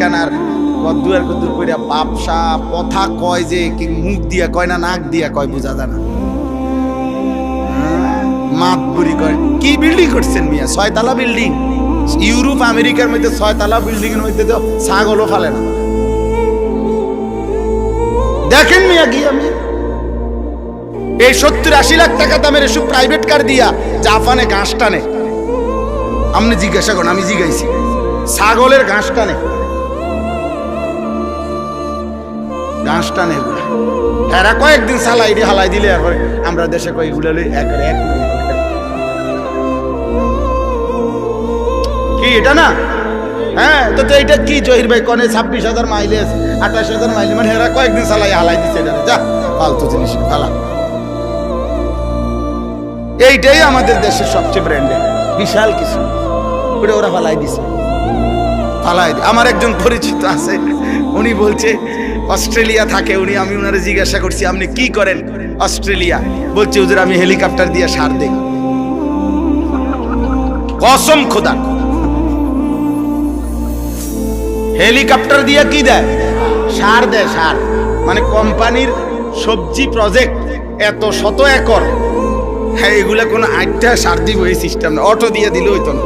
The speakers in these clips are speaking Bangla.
লাগান আর কদ্দুর কদ্দুর কইরা বাপসা কথা কয় যে কি মুখ দিয়া কয় না নাক দিয়া কয় বোঝা যায় না। মাতবুরি কয়। কি বিল্ডিং করছেন মিয়া? 6 তলা বিল্ডিং। ইউরোপ আমেরিকার মধ্যে 6 তলা বিল্ডিং এর মধ্যে তো ছাগলও ফালে না। দেখেন মিয়া কি আমি এই 70-80 লাখ টাকা দামের এসব প্রাইভেট কার দিয়া জাপানে ঘাস টানে। আপনি জিজ্ঞাসা করেন, আমি জিজ্ঞাসি ছাগলের ঘাস টানে, ঘাস টানে এরা কয়েকদিন চালাই দিয়ে হালাই দিলে এরপরে আমরা দেশে কয়েকগুলো কি এটা না? হ্যাঁ তো এটা কি জহির ভাই কনে 26,000 মাইলেজ 28,000 মাইলেজ মানে এরা কয়েকদিন চালাই হালাই দিচ্ছে এটা যা ফালতু জিনিস ফালা। এইটাই আমাদের দেশের সবচেয়ে ব্র্যান্ডেড বিশাল কিছু ওটা ওরা ফালাই দিছে ফালাই। আমার একজন পরিচিত আছে, উনি বলছে অস্ট্রেলিয়া থাকে উনি, আমি ওনারে জিজ্ঞাসা করছি আপনি কি করেন অস্ট্রেলিয়া? বলছে হুজুর আমি হেলিকপ্টার দিয়ে সার দেই। কসম খোদা, হেলিকপ্টার দিয়ে কি দেয়? সার দেয়। সার মানে কোম্পানির সবজি প্রজেক্ট এত শত একর, হ্যাঁ এগুলা কোনো আটটা সার দিব এই সিস্টেম না, অটো দিয়ে দিলে হইতো না,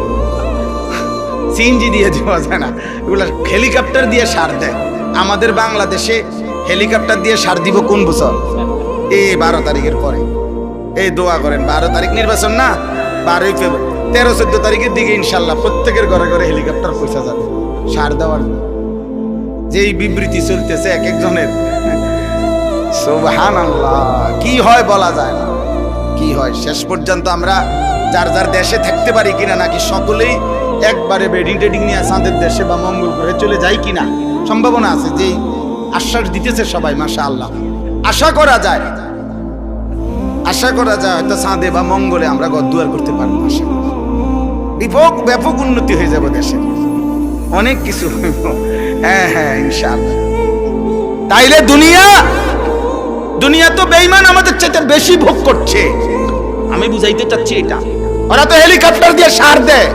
সিএনজি দিয়ে দেওয়া যায় না, এগুলা হেলিকপ্টার দিয়ে সার দেয়। আমাদের বাংলাদেশে হেলিকপ্টার দিয়ে সার দিব কোন বছর? এই 12 তারিখের পরে। এই দোয়া করেন 12 তারিখ নির্বাচন না, 12 ফেব্রুয়ারি 13-14 তারিখের দিকে ইনশাল্লাহ প্রত্যেকের ঘরে ঘরে হেলিকপ্টার পৌঁছা যাবে সার দেওয়ার। যেই বিবৃতি চলতেছে এক একজনের, সুবহানাল্লাহ, কি হয় বলা যায় না, কি হয়। শেষ পর্যন্ত আমরা যার যার দেশে থাকতে পারি কিনা, নাকি সকলেই একবারে বেডিং টেডিং নিয়ে চাঁদের দেশে বা মঙ্গল গ্রহে চলে যায় কিনা, সম্ভাবনা আছে। যেই আশ্বাস দিতেছে সবাই মাশাআল্লাহ, আশা করা যায় হয়তো চাঁদে বা মঙ্গলে আমরা ঘরদুয়ার করতে পারবো। ব্যাপক উন্নতি হয়ে যাবে দেশে, অনেক কিছু। হ্যাঁ হ্যাঁ ইনশাআল্লাহ। তাইলে দুনিয়া তো বেঈমান আমাদের চাইতে বেশি ভোগ করছে। আমি বুঝাইতে চাচ্ছি এটা, ওরা তো হেলিকপ্টার দিয়ে সার দেয়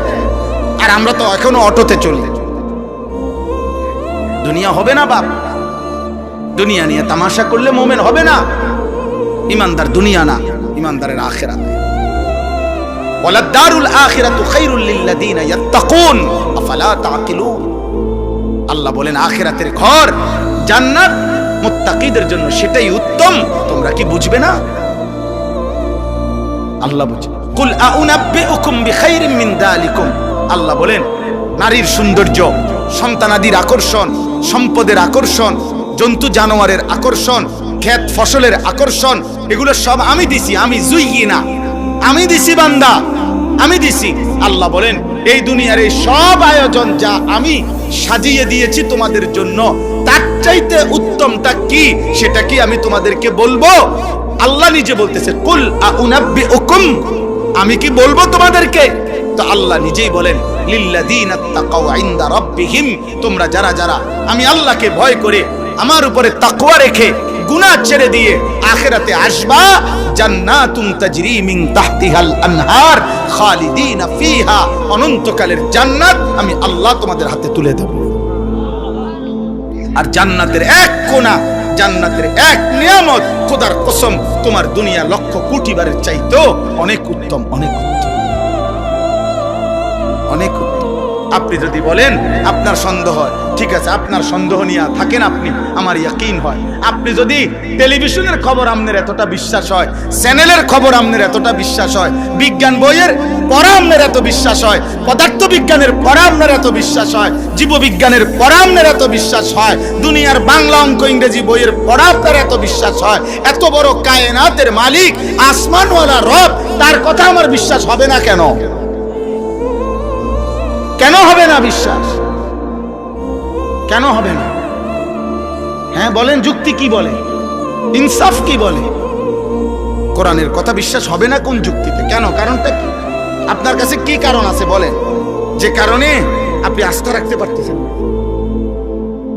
আর আমরা তো এখনো অটোতে চলি। দুনিয়া হবে না বাপ, দুনিয়া নিয়ে তামাশা করলে মুমিন হবে না। ইমানদার দুনিয়া না, ইমানদারের আখিরাত। ওয়ালা দারুল আখিরাতু খায়রুল লিল্লাযিনা ইয়াত্তাকুন আফালা তাআকিলুন। আল্লাহ বলেন আখিরাতের ঘর জান্নাত মুত্তাকিদের জন্য, সেটাই উত্তম, তোমরা কি বুঝবে না? আল্লাহ বুঝে। কুল আউনাব্বিউকুম বিখাইরিম মিন যালিকুম। আল্লাহ বলেন নারীর সৌন্দর্য, সন্তানাদির আকর্ষণ, সম্পদের আকর্ষণ, জন্তু জানোয়ারের আকর্ষণ, ক্ষেত ফসলের আকর্ষণ, এগুলো সব আমি দিছি। আমি জুইয়িনা, আমি দিছি বান্দা, আমি দিছি। আল্লাহ বলেন এই দুনিয়ার এই সব আয়োজন যা আমি সাজিয়ে দিয়েছি তোমাদের জন্য, তার চাইতে উত্তমটা কি সেটা কি আমি তোমাদেরকে বলবো? আল্লাহ নিজে বলতেছে কুল আউনাব্বিউকুম, আমি কি বলবো তোমাদেরকে? তো আল্লাহ নিজেই বলেন লিল্লাযিনা তাকাউ ইনদা রাব্বিহিম, তোমরা যারা যারা আমি আল্লাহকে ভয় করে আমার উপরে তাকওয়া রেখে গুনাহ ছেড়ে দিয়ে আখিরাতে আসবা, জান্নাতুন তাজরি মিন তাহতিহাল আনহার খালিদিনা ফিহা, অনন্তকালের জান্নাত আমি আল্লাহ তোমাদের হাতে তুলে দেব। আর জান্নাতের এক কোণা, জান্নাতের এক নিয়ামত, খোদার কসম তোমার দুনিয়া লক্ষ কোটি বারের চাইতেও অনেক উত্তম, অনেক উত্তম, অনেক উত্তম। আপনি যদি বলেন আপনার সন্দেহ হয়, ঠিক আছে, আপনার সন্দেহ নিয়ে থাকেন আপনি, আমার ইয়াকিন হয়। আপনি যদি টেলিভিশনের খবর আপনার এতটা বিশ্বাস হয়, চ্যানেলের খবর আপনার এতটা বিশ্বাস হয়, বিজ্ঞান বইয়ের পড়া আপনার এত বিশ্বাস হয়, পদার্থ বিজ্ঞানের পড়া আপনার এত বিশ্বাস হয়, জীববিজ্ঞানের পড়া আপনার এত বিশ্বাস হয়, দুনিয়ার বাংলা অঙ্ক ইংরেজি বইয়ের পড়া আপনার এত বিশ্বাস হয়, এত বড় কায়নাতের মালিক আসমানওয়ালা রব, তার কথা আমার বিশ্বাস হবে না কেন? কেন হবে না বিশ্বাস? কেন হবে না? হ্যাঁ বলেন, যুক্তি কি বলে, ইনসাফ কি বলে? কোরআনের কথা বিশ্বাস হবে না কোন যুক্তিতে? কেন? কারণটা কি? আপনার কাছে কি কারণ আছে বলেন, যে কারণে আপনি আস্থা রাখতে পারতেছেন?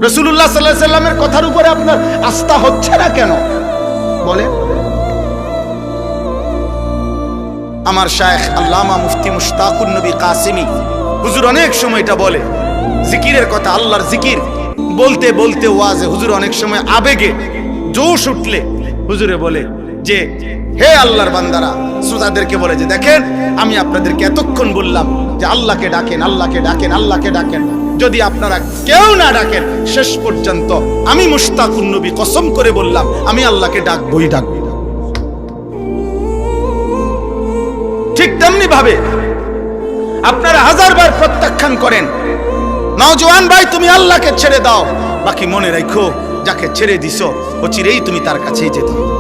রাসূলুল্লাহ সাল্লাল্লাহু আলাইহি সাল্লামের কথার উপরে আপনার আস্থা হচ্ছে না কেন বলেন? আমার শায়েখ আল্লামা মুফতি মুশতাকুন নবী কাসিমি হুজুর অনেক সময় এটা বলে, জিকিরের কথা, আল্লাহর জিকির বলতে বলতে ওয়াজে হুজুর অনেক সময় আবেগে জোশ উঠলে হুজুরে বলে যে হে আল্লাহর বান্দারা, শ্রোতাদেরকে বলে যে দেখেন আমি আপনাদেরকে এতক্ষণ বললাম যে আল্লাহকে ডাকেন, আল্লাহকে ডাকেন, আল্লাহকে ডাকেন। যদি আপনারা কেউ না ডাকেন, শেষ পর্যন্ত আমি মুশতাকুন নবী কসম করে বললাম আমি আল্লাহকে ডাকবই ডাকবো। ঠিক তেমনি ভাবে আপনারা হাজারবার প্রত্যাখ্যান করেন, নওজোয়ান ভাই তুমি আল্লাহকে ছেড়ে দাও, বাকি মনে রাখো যাকে ছেড়ে দিছো অচিরেই তুমি তার কাছেই যেতে হবে।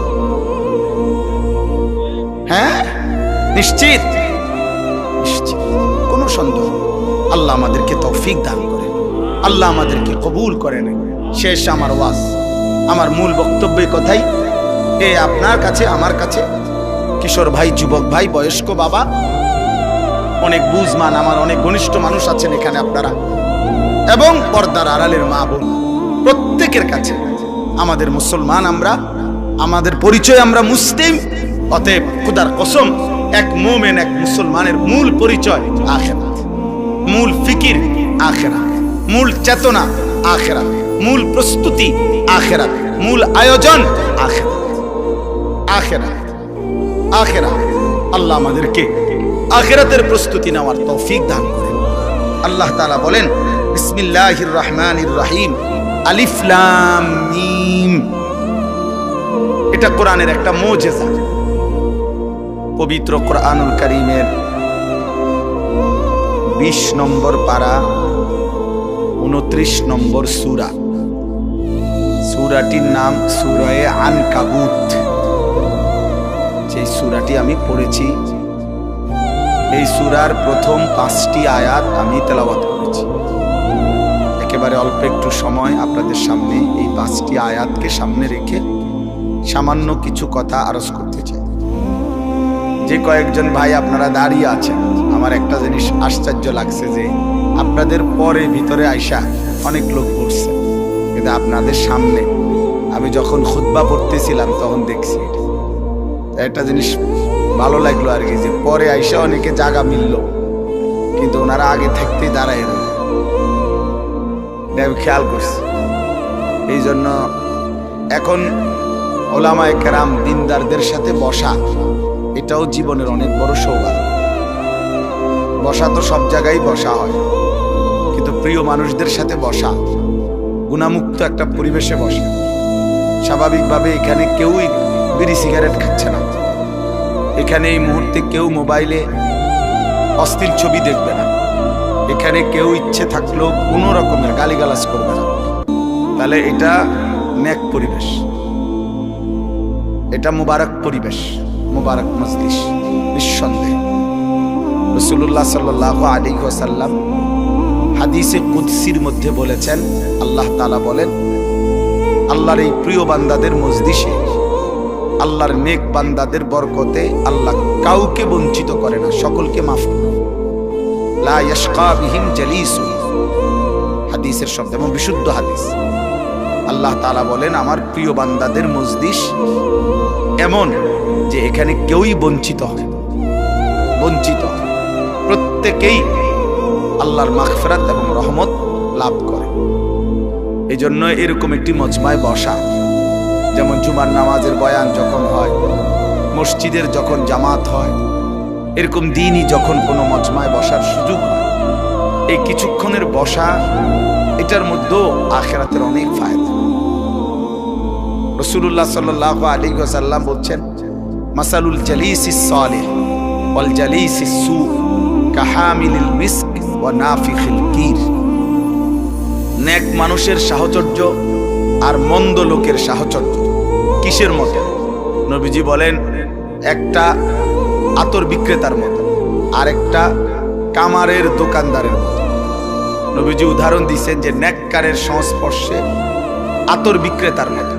হ্যাঁ, নিশ্চিত নিশ্চিত, কোনো সন্দেহ। আল্লাহ আমাদেরকে তৌফিক দান করে, আল্লাহ আমাদেরকে কবুল করেন। শেষ আমার ওয়াজ, আমার মূল বক্তব্যের কথাই এ আপনার কাছে, আমার কাছে, কিশোর ভাই, যুবক ভাই, বয়স্ক বাবা, অনেক বুঝমান আমার অনেক ঘনিষ্ঠ মানুষ আছেন এখানে আপনারা, এবং পর্দার আড়ালের মা বোন, প্রত্যেকের কাছে আমাদের মুসলমান, আমরা আমাদের পরিচয় আমরা মুসলিম। অতএব খুদার কসম, এক মুমিন, এক মুসলমানের মূল পরিচয় আখিরাত, মূল ফিকির আখিরাত, মূল চেতনা আখিরাত, মূল প্রস্তুতি আখিরাত, মূল আয়োজন আখিরাত, আখিরাত, আখিরাত। আল্লাহ আমাদেরকে আখিরাতের প্রস্তুতি নেওয়ার তৌফিক দান করেন। আল্লাহ তাআলা বলেন বিসমিল্লাহির রহমানির রহিম, আলিফ লাম মিম। এটা কোরআনের একটা মুজিজা। পবিত্র কোরআনুল কারীমের 20 নম্বর পারা 29 নম্বর সূরা, সূরাটির নাম সূরায়ে আনকাবুত। যে সূরাটি আমি পড়েছি, এই সূরার প্রথম 5টি আয়াত আমি তেলাওয়াত করেছি। একেবারে অল্প একটু সময় আপনাদের সামনে এই 5টি আয়াতকে সামনে রেখে সামান্য কিছু কথা আরজ করতে চাই। যে কয়েকজন ভাই আপনারা দাঁড়িয়ে আছেন, আমার একটা জিনিস আশ্চর্য লাগছে যে আপনাদের পরে ভিতরে আইসা অনেক লোক পড়ছে, কিন্তু আপনাদের সামনে আমি যখন খুতবা পড়তেছিলাম তখন দেখছি একটা জিনিস ভালো লাগলো আর কি, যে পরে আইসা অনেকে জায়গা মিলল, কিন্তু ওনারা আগে থাকতেই দাঁড়ায় রইল। আমি খেয়াল করছি। এই জন্য এখন ওলামায়ে কেরাম, দিনদারদের সাথে বসা, এটাও জীবনের অনেক বড় সৌভাগ্য। বসা তো সব জায়গায় বসা হয়, কিন্তু প্রিয় মানুষদের সাথে বসা, গুণামুক্ত একটা পরিবেশে বসা। স্বাভাবিকভাবে এখানে কেউই বিড়ি সিগারেট খাচ্ছে না, এখানে এই মুহূর্তে কেউ মোবাইলে অশ্লীল ছবি দেখবে না, এখানে কেউ ইচ্ছে থাকলেও কোনো রকমের গালিগালাজ করবে না। তাহলে এটা নেক পরিবেশ, এটা মুবারক পরিবেশ, মুবারক মজলিস। নিঃসন্দেহে রাসূলুল্লাহ সাল্লাল্লাহু আলাইহি ওয়াসাল্লাম হাদিসে কুদসির মধ্যে বলেছেন, আল্লাহ তাআলা বলেন, আল্লাহর এই প্রিয় বান্দাদের মজলিসে, আল্লাহর নেক বান্দাদের বরকতে আল্লাহ কাউকে বঞ্চিত করে না, সকলকে মাফ করে। লা ইয়াশকা বিহিম জালিসু, হাদিসের শব্দ এবং বিশুদ্ধ হাদিস। আল্লাহ তাআলা বলেন আমার প্রিয় বান্দাদের মজলিস এমন যে এখানে কেউই বঞ্চিত হয়, বঞ্চিত হয়, প্রত্যেকেই আল্লাহর মাগফিরাত এবং রহমত লাভ করে। এই জন্য এরকম একটি মজমায় বসা, যেমন জুমার নামাজের বয়ান যখন হয়, মসজিদের যখন জামাত হয়, এরকম দিনই যখন কোনো মজমায় বসার সুযোগ হয়, এই কিছুক্ষণের বসা, এটার মধ্যেও আখিরাতের অনেক ফায়দা। রাসূলুল্লাহ সাল্লাল্লাহু আলাইহি ওয়াসাল্লাম বলছেন, মাসালুল জালিসিস সালিহ ওয়াল জালিসিস সু কাহামিলিল মিস্ক ওয়া নাফিখিল কির। নেক মানুষের সাহচর্য আর মন্দ লোকের সাহচর্য কিসের মতো? নবীজি বলেন একটা আতর বিক্রেতার মতো, আর একটা কামারের দোকানদারের মতো। নবীজি উদাহরণ দিচ্ছেন যে নেককারের সংস্পর্শে আতর বিক্রেতার মতো,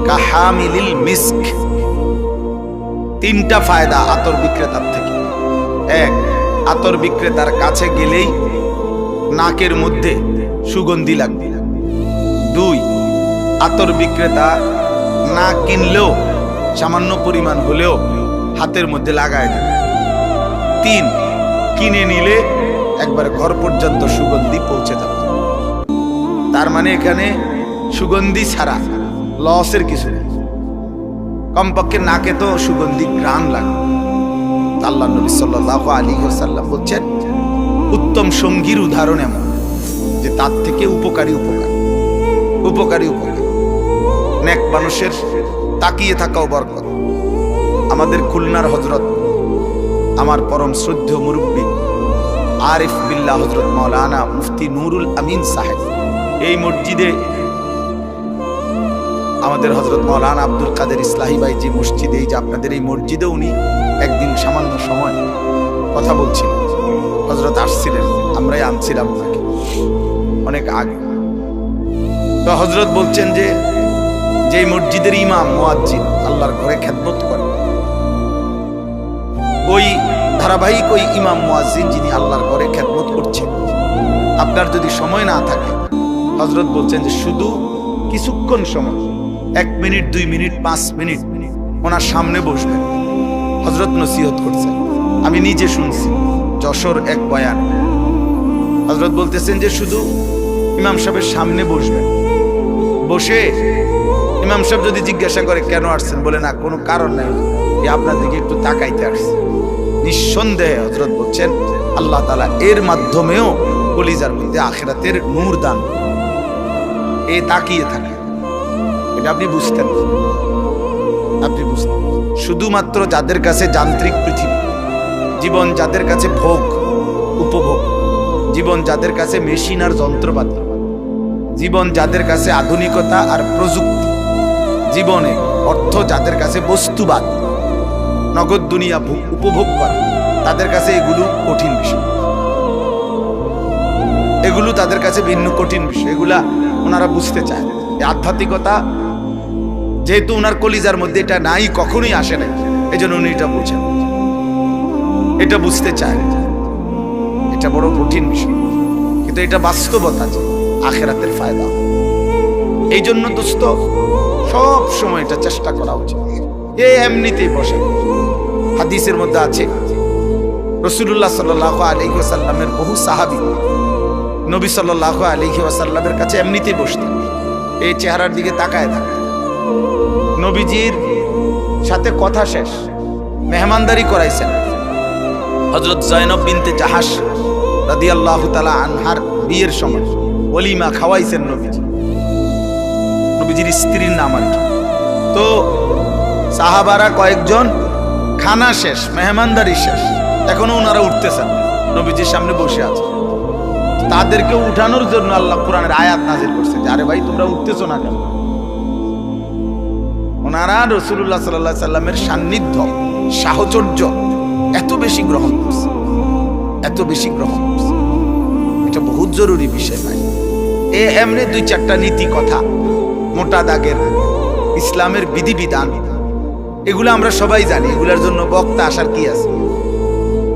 কাহামিলিল মিস্ক। 3টা ফায়দা আতর বিক্রেতার থেকে। 1, আতর বিক্রেতার কাছে গেলেই নাকের মধ্যে সুগন্ধি লাগবে। 2, আতর বিক্রেতা না কিনলেও সামান্য পরিমাণ হলেও হাতের মধ্যে লাগায় দেবে। 3, কিনে নিলে একবার ঘর পর্যন্ত সুগন্ধি পৌঁছে যাবে। তার মানে এখানে সুগন্ধি ছাড়া লসের কিছু নেই। কমপক্ষে নাকে তো সুগন্ধি ঘ্রাণ লাগে। আল্লাহ নবী সাল্লাল্লাহু আলাইহি ওয়াসাল্লাম বলছেন, উত্তম সঙ্গীর উদাহরণ এমন যে তার থেকে উপকারী নেক মানুষের তাকিয়ে থাকাও বরকত। আমাদের খুলনার হযরত, আমার পরম শ্রদ্ধেয় মুরব্বী আরিফ বিল্লাহ হযরত মাওলানা মুফতি নুরুল আমিন সাহেব, এই মসজিদে আমাদের হযরত মাওলানা আব্দুল কাদের ইসলাহি ভাই যে মসজিদে, এই যে আপনাদের এই মসজিদে উনি একদিন সামান্য সময় কথা বলছিলেন। হযরত আসছিলেন, আমরাই আনছিলাম ওনাকে অনেক আগে। তো হযরত বলছেন যে যেই মসজিদের ইমাম মুয়াজ্জিন আল্লাহর ঘরে খেদমত করেন, ওই ধারাবাহিক ওই ইমাম মুয়াজ্জিন যিনি আল্লাহর ঘরে খেদমত করছেন, আপনার যদি সময় না থাকে, হযরত বলছেন যে শুধু কিছুক্ষণ সময়, 1 মিনিট 2 মিনিট 5 মিনিট ওনার সামনে বসবেন। হযরত নসিহত করছেন, আমি নিজে শুনছি যশোর এক বয়ান। হযরত বলতেছেন যে শুধু ইমাম সাহেবের সামনে বসবেন, বসে ইমাম সাহেব যদি জিজ্ঞাসা করে কেন আসছেন, বলে না কোনো কারণ নাই, আপনার দিকে একটু তাকাইতে আসছে। নিঃসন্দেহে হযরত বলছেন আল্লাহ তাআলা এর মাধ্যমেও কলিজার মধ্যে আখিরাতের নূর দান, এই তাকিয়ে থাকে। এটা আপনি বুঝতেন, শুধুমাত্র যাদের কাছে যান্ত্রিক পৃথিবী জীবন, যাদের কাছে ভোগ উপভোগ জীবন, যাদের কাছে মেশিন আর যন্ত্রপাতি জীবন, যাদের কাছে আধুনিকতা আর প্রযুক্তি জীবনে, অর্থ যাদের কাছে বস্তুবাদ, নগদ দুনিয়া উপভোগ করা, তাদের কাছে এগুলো কঠিন বিষয়, এগুলো তাদের কাছে ভিন্ন কঠিন বিষয়। এগুলা ওনারা বুঝতে চায়। এই আধ্যাত্মিকতা যেহেতু ওনার কলিজার মধ্যে এটা নাই, কখনোই আসে নাই, এই জন্য উনি এটা বুঝেন, এটা বুঝতে চায়। এটা বড় কঠিন বিষয়, কিন্তু এটা বাস্তবতা যে আখিরাতের ফায়দা। এই জন্য দোস্ত সব সময় এটা চেষ্টা করা উচিত। এমনিতেই বসে হাদিসের মধ্যে আছে রাসূলুল্লাহ সাল্লাল্লাহু আলাইহি ওয়াসাল্লামের বহু সাহাবী নবী সাল্লাল্লাহু আলাইহি ওয়াসাল্লামের কাছে এমনিতেই বসতেন, এই চেহারার দিকে তাকায় থাকে। নবীজির সাথে কথা শেষ, মেহমানদারি করাইছেন। হযরত জয়নব বিনতে জাহাশ রাদিয়াল্লাহু তাআলা আনহার বিয়ের সময় ওলিমা খাওয়াইছেন নবীজির স্ত্রীর নাম আর কি। তো সাহাবারা কয়েকজন খানা শেষ, মেহমানদারি শেষ, এখনো ওনারা উঠতেছেন, নবীজির সামনে বসে আছে। তাদেরকে উঠানোর জন্য আল্লাহ কোরআনের আয়াত নাযিল করছে যে আরে ভাই তোমরা উঠতেছো না কেন? ওনারা রাসূলুল্লাহ সাল্লাল্লাহু আলাইহি সাল্লামের সান্নিধ্য, সাহচর্য এত বেশি গ্রহণ করছে, এত বেশি গ্রহণ করছে। এটা বহুত জরুরি বিষয় ভাই। এমনি 2-4টা নীতি কথা, মোটা দাগের ইসলামের বিধিবিধান, এগুলো আমরা সবাই জানি। এগুলোর জন্য বক্তা আসার কি আছে?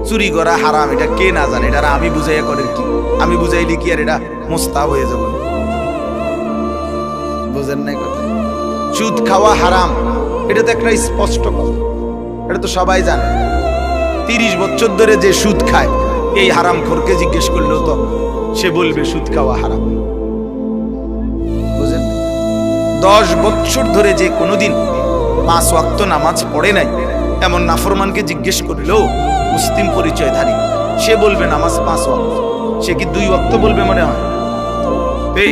চুরি করা হারাম, এটা কে না জানে? এটা আমি বুঝাইয়া করে কি? আমি বুঝাইলি কি আর এটা মোস্তাব হয়ে যাবে? বুঝেন নাই কথা? সুদ খাওয়া হারাম, এটা তো একটা স্পষ্ট কথা, এটা তো সবাই জানে। 30 বছর ধরে যে সুদ খায়, এই হারাম খোরকে জিজ্ঞেস করলেও তো সে বলবে সুদ খাওয়া হারাম। বুঝেন? 10 বছর ধরে যে কোনোদিন 5 ওয়াক্ত নামাজ পড়ে নাই, এমন নাফরমানকে জিজ্ঞেস করলেও মুসলিম পরিচয়ধারী, সে বলবে নামাজ 5 ওয়াক্ত। সে কি 2 ওয়াক্ত বলবে মনে হয়?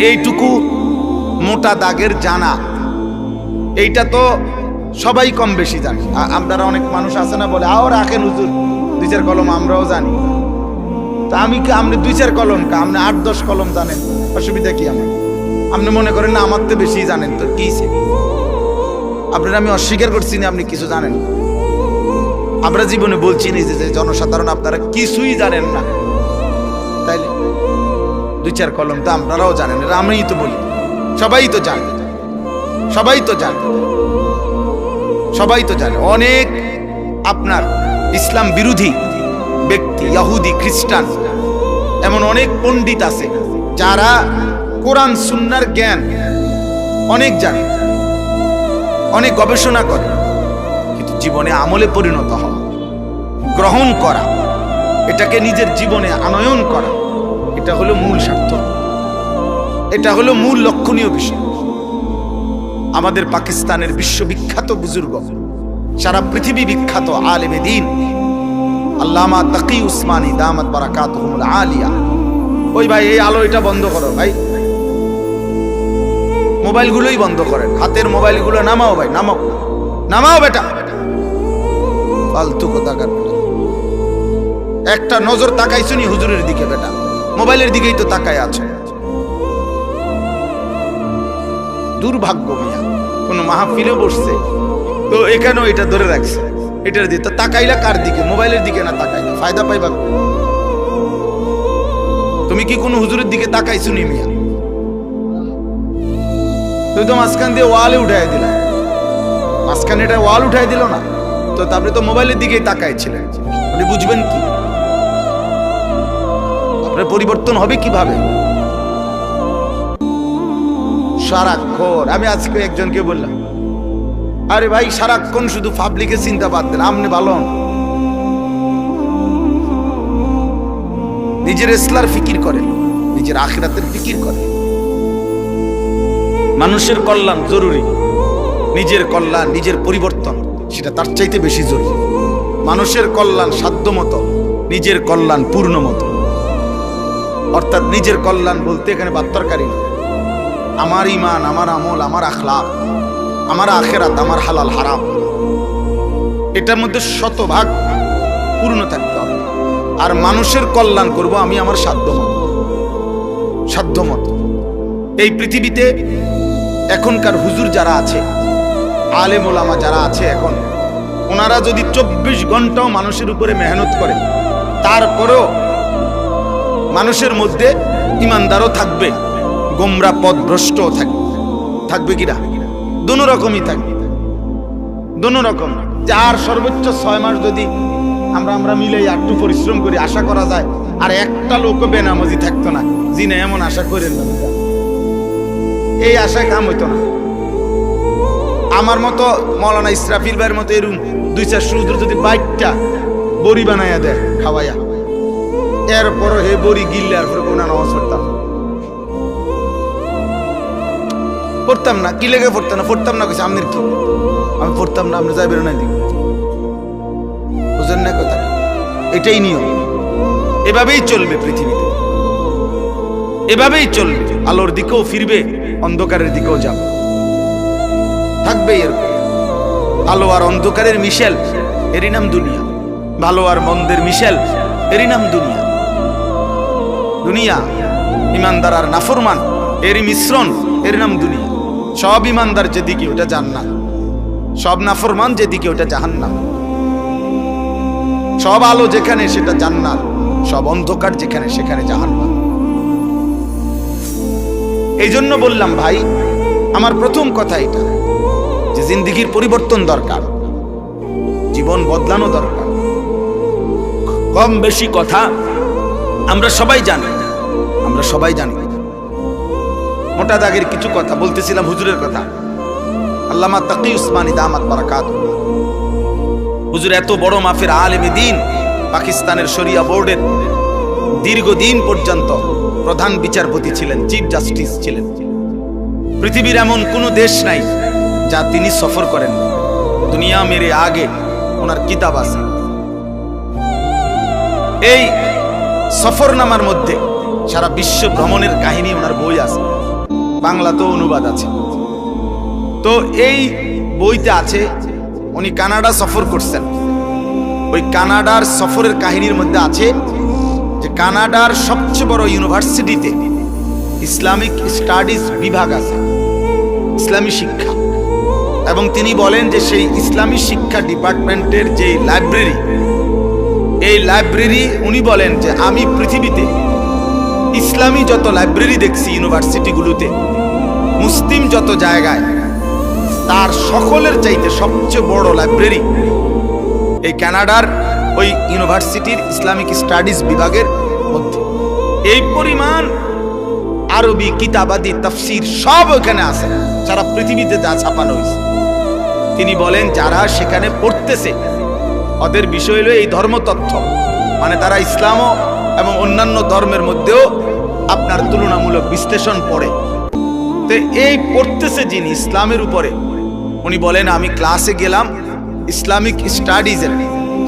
এইটুকু মোটা দাগের জানা, এইটা তো সবাই কম বেশি জানে। আপনারা অনেক মানুষ আছে না বলে আও রাখেন হুজুর 2-4 কলম, আমরাও জানি। তা আমি কি আপনি 2-4 কলম কা আপনি 8-10 কলম জানেন, অসুবিধা কি? আমার আপনি মনে করেন না আমার তো বেশি জানেন, তো কি? আপনারা আমি অস্বীকার করছি না আপনি কিছু জানেন। আমরা জীবনে বলছি না যে জনসাধারণ আপনারা কিছুই জানেন না, তাইলে 2-4 কলম তো আপনারাও জানেন। এটা আমিই তো বলি, সবাই তো জানে, সবাই তো জানে, সবাই তো জানে। অনেক আপনার ইসলাম বিরোধী ব্যক্তি, ইহুদি, খ্রিস্টান, এমন অনেক পণ্ডিত আছে যারা কোরআন সুন্নাহর জ্ঞান অনেক জানে, অনেক গবেষণা করে, কিন্তু জীবনে আমলে পরিণত হওয়া, গ্রহণ করা, এটাকে নিজের জীবনে আনয়ন করা, এটা হলো মূল স্বার্থ। এটা হলো মূল লক্ষণীয় বিষয়। আমাদের পাকিস্তানের বিশ্ববিখ্যাত বুজুর্গ, সারা পৃথিবী বিখ্যাত আলেমে দ্বীন আল্লামা তাকি উসমানী দামাত বারাকাতুহুল আলিয়া, ওই ভাই এই আলো এটা বন্ধ করো ভাই, মোবাইলগুলোই বন্ধ করেন, হাতের মোবাইলগুলো নামাও ভাই, নামাও নামাও বেটা, ফালতু কথা কার বেটা। একটা নজর তাকাইছুনি হুজুরের দিকে বেটা, মোবাইলের দিকেই তো তাকায় আছে। দুর্ভাগ্য মিয়া, কোন মাহফিলে বসছে তো এখানেও এটা ধরে রাখছে, এটার দিকে তো তাকাইলা কার দিকে? মোবাইলের দিকে না তাকাইলা ফায়দা পাইবা? তুমি কি কোন হুজুরের দিকে তাকাইছুনি মিয়া? তুই তো মাঝখান দিয়ে ওয়ালে উঠাই দিলা, মাঝখানে এটা ওয়াল উঠাই দিল না তো, তারপরে তো মোবাইলের দিকেই তাকাইছিলেন, আপনি বুঝবেন কি? আপনার পরিবর্তন হবে কিভাবে? সারাক্ষণ আমি আজকে একজনকে বললাম, আরে ভাই সারাক্ষণ শুধু পাবলিকের চিন্তা বাদ দেন, আপনি ভালো হন, নিজের ইসলার ফিকির করেন, নিজের আখিরাতের ফিকির করেন। মানুষের কল্যাণ জরুরি, নিজের কল্যাণ নিজের পরিবর্তন সেটা তার চাইতে বেশি জরুরি। মানুষের কল্যাণ সাধ্যমতো, নিজের কল্যাণ পূর্ণ মতো। অর্থাৎ নিজের কল্যাণ বলতে এখানে বাত্তরকারী না, আমার ইমান, আমার আমল, আমার আখলাক, আমার আখেরাত, আমার হালাল হারাম, এটার মধ্যে শতভাগ পূর্ণ থাকতে হবে। আর মানুষের কল্যাণ করব আমি আমার সাধ্যমতো, সাধ্যমতো। এই পৃথিবীতে এখনকার হুজুর যারা আছে, আলেম ওলামা যারা আছে এখন, ওনারা যদি 24 ঘন্টাও মানুষের উপরে মেহনত করে, তারপরেও মানুষের মধ্যে ইমানদারও থাকবে, গোমরা পথভ্রষ্টও থাকবে। থাকবে কিনা? দোনো রকমই থাকবে, দোনো রকম। যার সর্বোচ্চ 6 মাস যদি আমরা মিলে একটু পরিশ্রম করি, আশা করা যায় আর একটা লোকও বেনামাজি থাকতো না। জি না, এমন আশা করেন না, এই আশায় কাম হইতো না। আমার মতো মৌলানা ইসরাফিল ভাইয়ের মতো এরকম 2-4 হুজুর যদি বাইকটা বড়ি বানাইয়া দেয় খাওয়াইয়া, এরপরও হে বড়ি গিললে আর পরে কোনো নামাজ পড়তাম না। কি লেগে পড়তাম না কইছে আমনের কি, আমি পড়তাম না, আপনি যাই বেরো নাই দিক, বুঝেন না কথা? এটাই নিয়ম, এভাবেই চলবে পৃথিবীতে, এভাবেই চলবে। আলোর দিকেও ফিরবে, অন্ধকারের দিকেও যাবে, থাকবে এরকম। আলো আর অন্ধকারের মিশেল, এরই নাম দুনিয়া। ভালো আর মন্দের মিশেল, এরই নাম দুনিয়া। দুনিয়া ইমানদার আর নাফরমান এরই মিশ্রণ, এর নাম দুনিয়া। সব ইমানদার যেদিকে ওটা জান্নাত, সব নাফরমান যেদিকে ওটা জাহান্নাম। সব আলো যেখানে সেটা জান্নাত, সব অন্ধকার যেখানে সেখানে জাহান্নাম। এই জন্য বললাম ভাই, আমার প্রথম কথা এটা যে জিন্দেগির পরিবর্তন দরকার, জীবন বদলানো দরকার। কম বেশি কথা আমরা সবাই জানি, আমরা সবাই জানি। মোটা দাগের কিছু কথা বলতেছিলাম, হুজুরের কথা। আল্লামা তাকি উসমানী দামাত বারাকাতুহু, হুজুর এত বড় মাফের আলেমে দ্বীন, পাকিস্তানের শরিয়া বোর্ডের দীর্ঘদিন পর্যন্ত প্রধান বিচারপতি ছিলেন, চিফ জাস্টিস ছিলেন। পৃথিবীর এমন কোনো দেশ নাই যা তিনি সফর করেন। দুনিয়া মেরে আগে ওনার কিতাব আছে। এই সফরনামার মধ্যে সারা বিশ্ব ভ্রমণের কাহিনী ওনার বই আছে, বাংলাতেও অনুবাদ আছে। তো এই বইতে আছে উনি কানাডা সফর করছেন। ওই কানাডার সফরের কাহিনীর মধ্যে আছে যে কানাডার সবচেয়ে বড় ইউনিভার্সিটিতে ইসলামিক স্টাডিজ বিভাগ আছে, ইসলামী শিক্ষা। এবং তিনি বলেন যে সেই ইসলামী শিক্ষা ডিপার্টমেন্টের যে লাইব্রেরি, এই লাইব্রেরি উনি বলেন যে আমি পৃথিবীতে ইসলামী যত লাইব্রেরি দেখছি ইউনিভার্সিটিগুলোতে, মুসলিম যত জায়গায়, তার সকলের চাইতে সবচেয়ে বড় লাইব্রেরি এই কানাডার ওই ইউনিভার্সিটির ইসলামিক স্টাডিজ বিভাগের মধ্যে। এই পরিমাণ আরবি কিতাবাদি তাফসির সব ওখানে আছে, সারা পৃথিবীতে যা ছাপানো হয়েছে। তিনি বলেন যারা সেখানে পড়তেছে ওদের বিষয় হলো এই ধর্মতত্ত্ব, মানে তারা ইসলাম এবং অন্যান্য ধর্মের মধ্যেও আপনার তুলনামূলক বিশ্লেষণ পড়ে। তো এই পড়তেছে যিনি ইসলামের উপরে, উনি বলেন আমি ক্লাসে গেলাম ইসলামিক স্টাডিজের,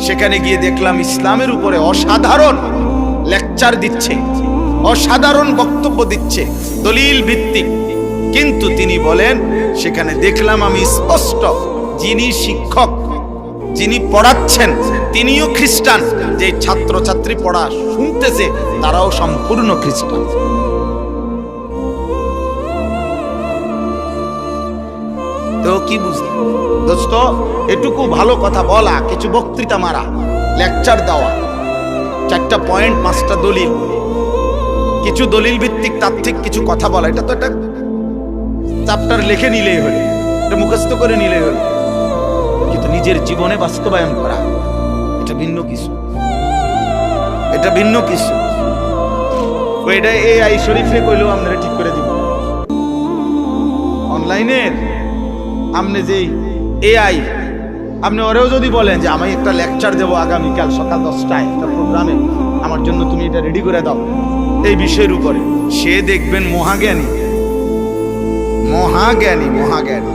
সেখানে গিয়ে দেখলাম ইসলামের উপরে অসাধারণ লেকচার দিচ্ছে, অসাধারণ বক্তব্য দিচ্ছে দলিল ভিত্তিক। কিন্তু তিনি বলেন সেখানে দেখলাম আমি স্পষ্ট যিনি শিক্ষক, যিনি পড়াচ্ছেন তিনিও খ্রিস্টান, যে ছাত্রছাত্রী পড়া শুনতেছে তারাও সম্পূর্ণ খ্রিস্টান। তো কি বুঝলি দোস্ত, এটুকু ভালো কথা বলা, কিছু বক্তৃতা মারা, লেকচার দেওয়া, 4টা পয়েন্ট 5টা দলিল, কিছু দলিল ভিত্তিক তাত্ত্বিক কিছু কথা বলা, এটা তো একটা চ্যাপ্টার লিখে নিলেই হলো, এটা মুখস্থ করে নিলেই হলো। কিন্তু নিজের জীবনে বাস্তবায়ন করা এটা ভিন্ন কিছু, এটা ভিন্ন কিছু। এটা AI শরীফে কইলেও আপনারা ঠিক করে দিব। অনলাইনের আপনি যে AI, আপনি ওরেও যদি বলেন যে আমি একটা লেকচার দেবো আগামীকাল সকাল 10টায় একটা প্রোগ্রামে, আমার জন্য তুমি এটা রেডি করে দাও এই বিষয়ের উপরে, সে দেখবেন মহাজ্ঞানী, মহাজ্ঞানী, মহাজ্ঞানী।